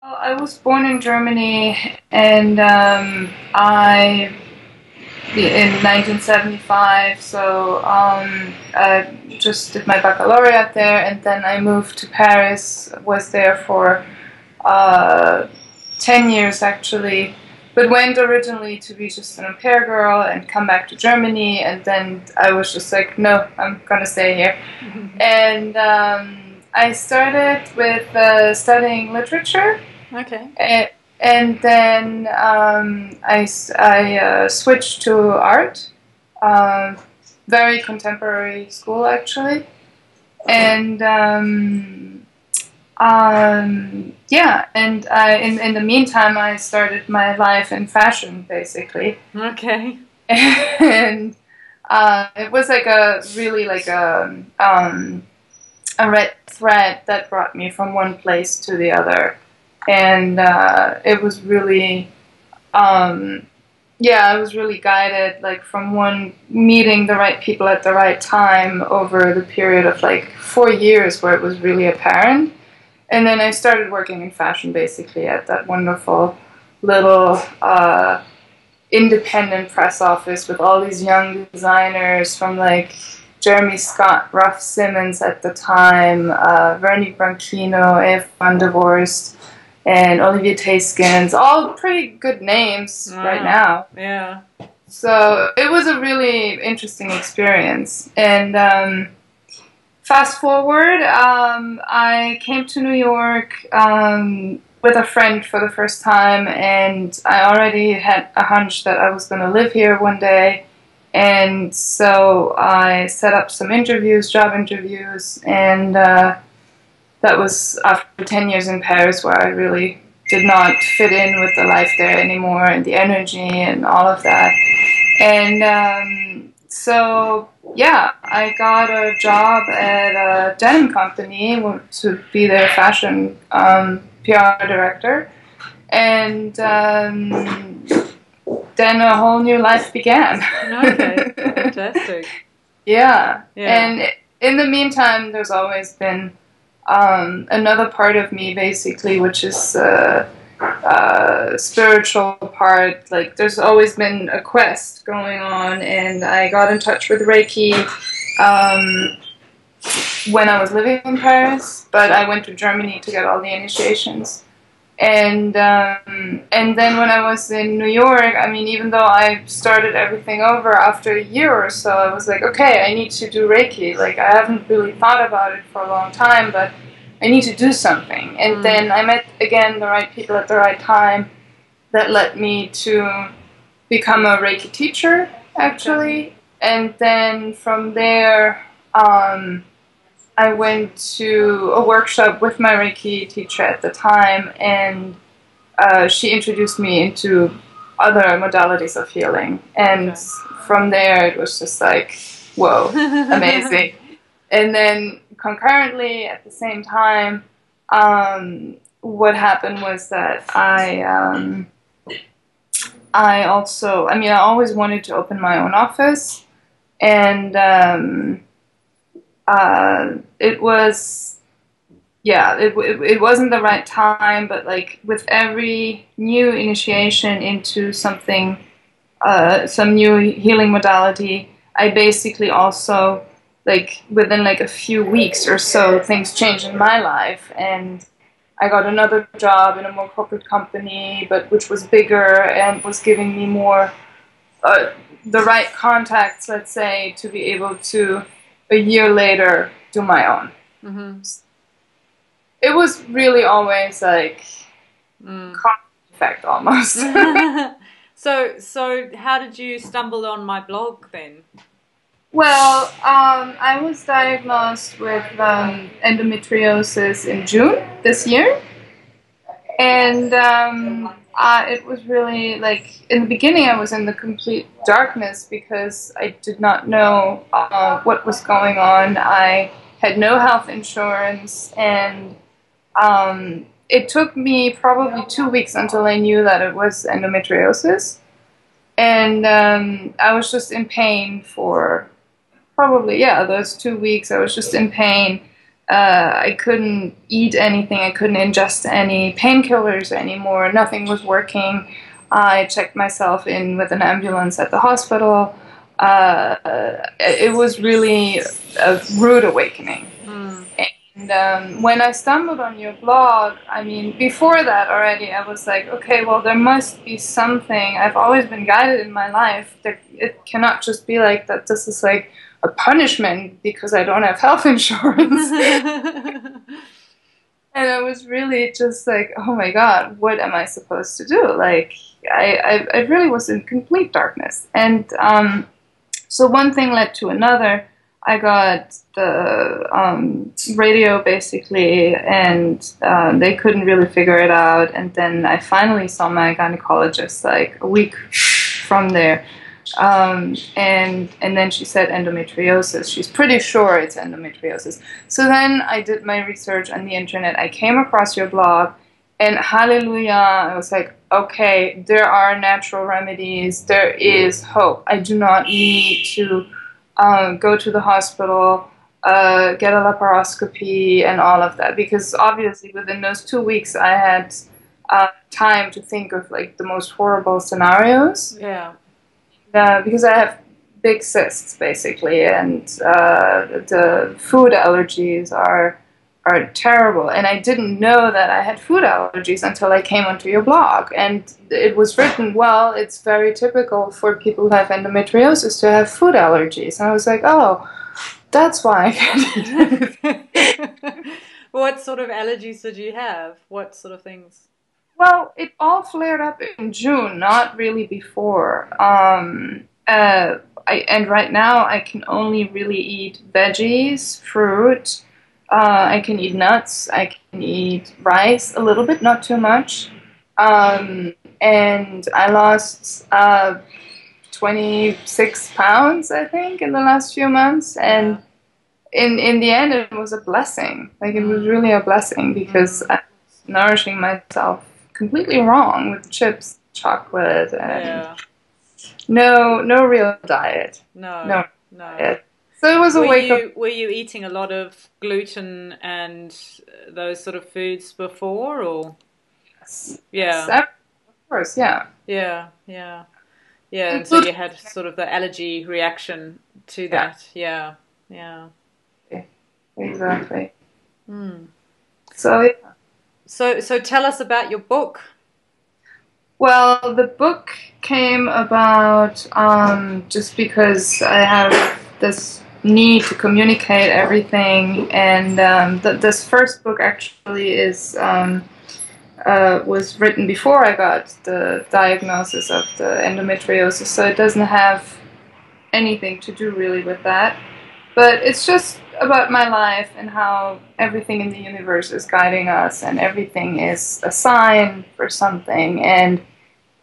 Well, I was born in Germany, and I in 1975. So I just did my baccalaureate there, and then I moved to Paris. Was there for 10 years actually, but went originally to be just an au pair girl and come back to Germany, and then I was just like, no, I'm gonna stay here, and I started with studying literature. Okay. And then I switched to art, um, very contemporary school actually, and yeah, and in the meantime I started my life in fashion basically, Okay. and it was like a really like a red thread that brought me from one place to the other. And it was really, yeah, I was really guided, like from one meeting the right people at the right time over the period of like 4 years where it was really apparent. And then I started working in fashion basically at that wonderful little independent press office with all these young designers from like Jeremy Scott, Ruff Simmons at the time, Vernie Branchino, Eve van der Vorst, and Olivier Taskins, all pretty good names right Wow. now. Yeah. So it was a really interesting experience. And fast forward, I came to New York with a friend for the first time, and I already had a hunch that I was going to live here one day. And so I set up some interviews, job interviews, and that was after 10 years in Paris where I really did not fit in with the life there anymore and the energy and all of that. And so, yeah, I got a job at a denim company to be their fashion PR director. And then a whole new life began. Okay. Fantastic. Yeah. Yeah. And in the meantime, there's always been another part of me, basically, which is spiritual part. Like, there's always been a quest going on, and I got in touch with Reiki when I was living in Paris, but I went to Germany to get all the initiations. And then when I was in New York, I mean, even though I started everything over after a year or so, I was like, okay, I need to do Reiki. Like, I haven't really thought about it for a long time, but I need to do something. And then I met, again, the right people at the right time that led me to become a Reiki teacher, actually. And then from there, I went to a workshop with my Reiki teacher at the time, and she introduced me into other modalities of healing. And from there, it was just like, whoa, amazing. And then concurrently, at the same time, what happened was that I also, I mean, I always wanted to open my own office, and it was, yeah, it wasn't the right time, but like with every new initiation into something, some new healing modality, I basically also, like within like a few weeks or so, things changed in my life, and I got another job in a more corporate company, but which was bigger and was giving me more the right contacts, let's say, to be able to a year later do my own. It was really always like cause effect almost. So how did you stumble on my blog then? Well, I was diagnosed with endometriosis in June this year, and it was really like in the beginning I was in the complete darkness because I did not know what was going on. I had no health insurance, and it took me probably 2 weeks until I knew that it was endometriosis, and I was just in pain for probably, yeah, those 2 weeks. I was just in pain I couldn't eat anything. I couldn't ingest any painkillers anymore. Nothing was working. I checked myself in with an ambulance at the hospital. It was really a rude awakening. And when I stumbled on your blog, I mean, before that already, I was like, okay, well, there must be something. I've always been guided in my life. It cannot just be like that. This is like a punishment because I don't have health insurance. And I was really just like, oh my God, what am I supposed to do? Like, I really was in complete darkness. And so one thing led to another. I got the radio basically, and they couldn't really figure it out. And then I finally saw my gynecologist like a week from there. And then she said endometriosis. She's pretty sure it's endometriosis. So then I did my research on the internet. I came across your blog, and hallelujah, I was like, okay, there are natural remedies. There is hope. I do not need to go to the hospital, get a laparoscopy and all of that, because obviously within those 2 weeks I had time to think of like the most horrible scenarios. Yeah. Because I have big cysts basically, and the food allergies are terrible, and I didn't know that I had food allergies until I came onto your blog, and it was written, well, it's very typical for people who have endometriosis to have food allergies, and I was like, oh, that's why I can't eat. What sort of allergies did you have? What sort of things? Well, it all flared up in June, not really before. And right now I can only really eat veggies, fruit. I can eat nuts. I can eat rice a little bit, not too much. And I lost 26 pounds, I think, in the last few months. And in the end, it was a blessing. Like, it was really a blessing, because I was nourishing myself completely wrong with chips, chocolate, and no real diet. No diet. So it was a wake-up. Were you eating a lot of gluten and those sort of foods before, or? Yes. Yeah. Yes, of course, yeah. Yeah. And so you had sort of the allergy reaction to that. Yeah. Exactly. So, yeah. So tell us about your book. Well, the book came about just because I have this need to communicate everything, and this first book actually is was written before I got the diagnosis of the endometriosis, so it doesn't have anything to do really with that. But it's just about my life and how everything in the universe is guiding us, and everything is a sign for something, and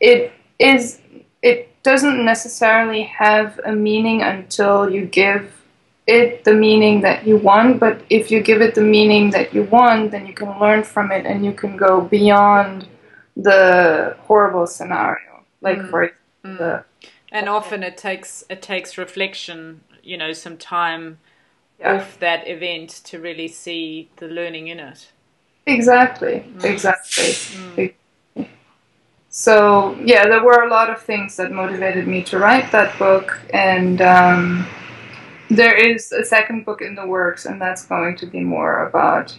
it doesn't necessarily have a meaning until you give it the meaning that you want. But if you give it the meaning that you want, then you can learn from it, and you can go beyond the horrible scenario. Like for the and often it takes reflection, some time off that event to really see the learning in it. Exactly. So yeah, there were a lot of things that motivated me to write that book, and there is a second book in the works, and that's going to be more about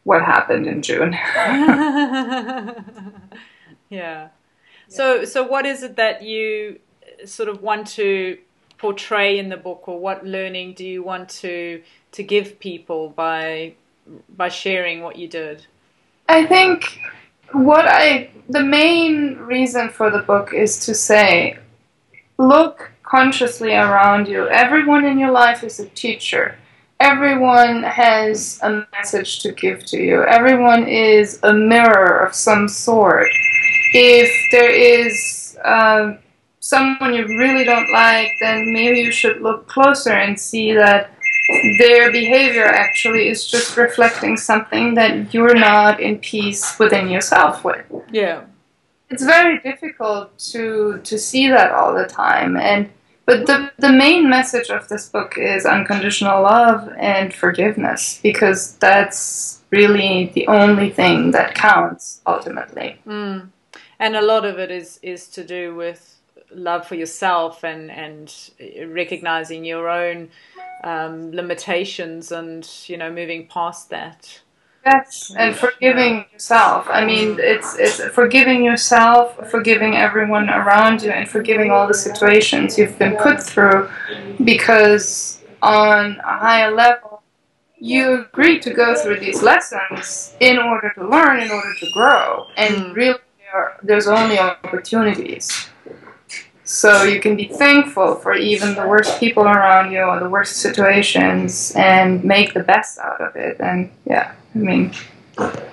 what happened in June. Yeah. So what is it that you sort of want to portray in the book, or what learning do you want to give people by sharing what you did? I think the main reason for the book is to say, look consciously around you. Everyone in your life is a teacher. Everyone has a message to give to you. Everyone is a mirror of some sort. If there is someone you really don't like, then maybe you should look closer and see that their behavior actually is just reflecting something that you're not in peace within yourself with. Yeah. It's very difficult to see that all the time, and But the main message of this book is unconditional love and forgiveness, because that's really the only thing that counts ultimately. Mm. And a lot of it is to do with love for yourself and recognizing your own limitations and, you know, moving past that. Yes, and forgiving yourself. I mean, it's forgiving yourself, forgiving everyone around you, and forgiving all the situations you've been put through, because on a higher level, you agreed to go through these lessons in order to learn, in order to grow, and really there's only opportunities. So you can be thankful for even the worst people around you or the worst situations and make the best out of it. And yeah, I mean.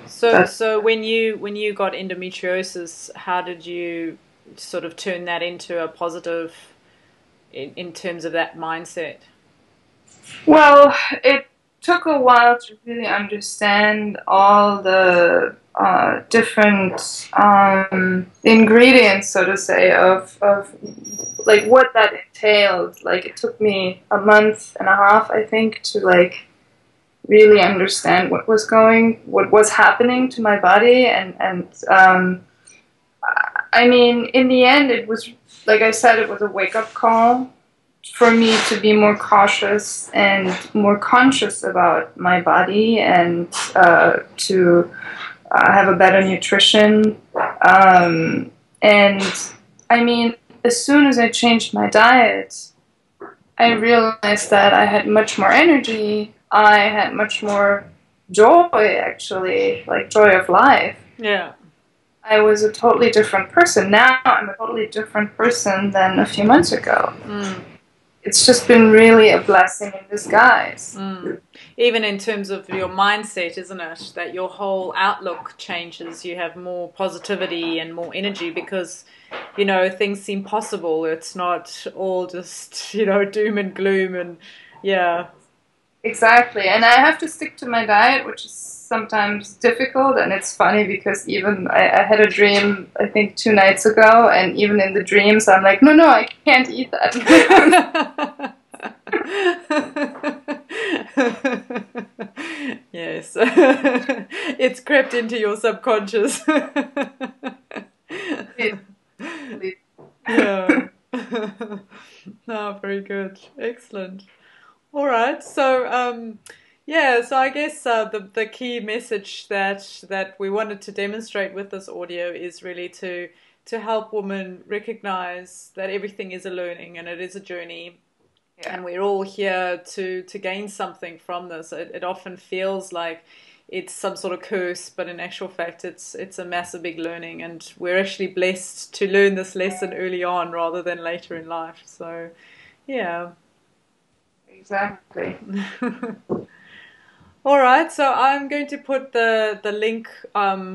So when you got endometriosis, how did you sort of turn that into a positive in terms of that mindset? Well, it took a while to really understand all the different ingredients, so to say, of like what that entailed. Like it took me a month and a half, I think, to like really understand what was happening to my body, and I mean, in the end, it was, like I said, it was a wake-up call for me to be more cautious and more conscious about my body, and to have a better nutrition. And I mean, as soon as I changed my diet, I realized that I had much more energy. I had much more joy, actually, like joy of life. Yeah. I was a totally different person. Now I'm a totally different person than a few months ago. It's just been really a blessing in disguise. Even in terms of your mindset, isn't it? That your whole outlook changes. You have more positivity and more energy because, you know, things seem possible. It's not all just, you know, doom and gloom and yeah. Exactly. And I have to stick to my diet, which is sometimes difficult. And it's funny because even I had a dream, I think 2 nights ago, and even in the dreams, I'm like, no, I can't eat that. Yes. It's crept into your subconscious. Yeah. No, very good. Excellent. All right. So, yeah. So I guess the key message that we wanted to demonstrate with this audio is really to help women recognize that everything is a learning and it is a journey. Yeah. And we're all here to gain something from this. It often feels like it's some sort of curse, but in actual fact, it's a massive big learning, and we're actually blessed to learn this lesson early on rather than later in life. So, yeah. Exactly. All right, so I'm going to put the link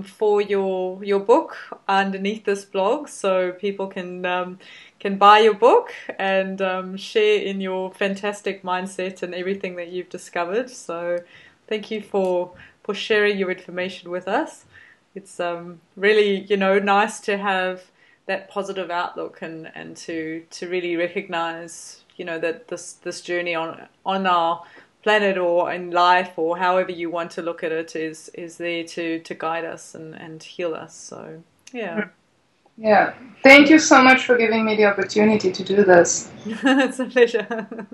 for your book underneath this blog, so people can buy your book and share in your fantastic mindset and everything that you've discovered. So thank you for sharing your information with us. It's really, you know, nice to have that positive outlook and to really recognize, you know, that this journey on our planet or in life or however you want to look at it is there to guide us and heal us. So yeah. Thank you so much for giving me the opportunity to do this. It's a pleasure.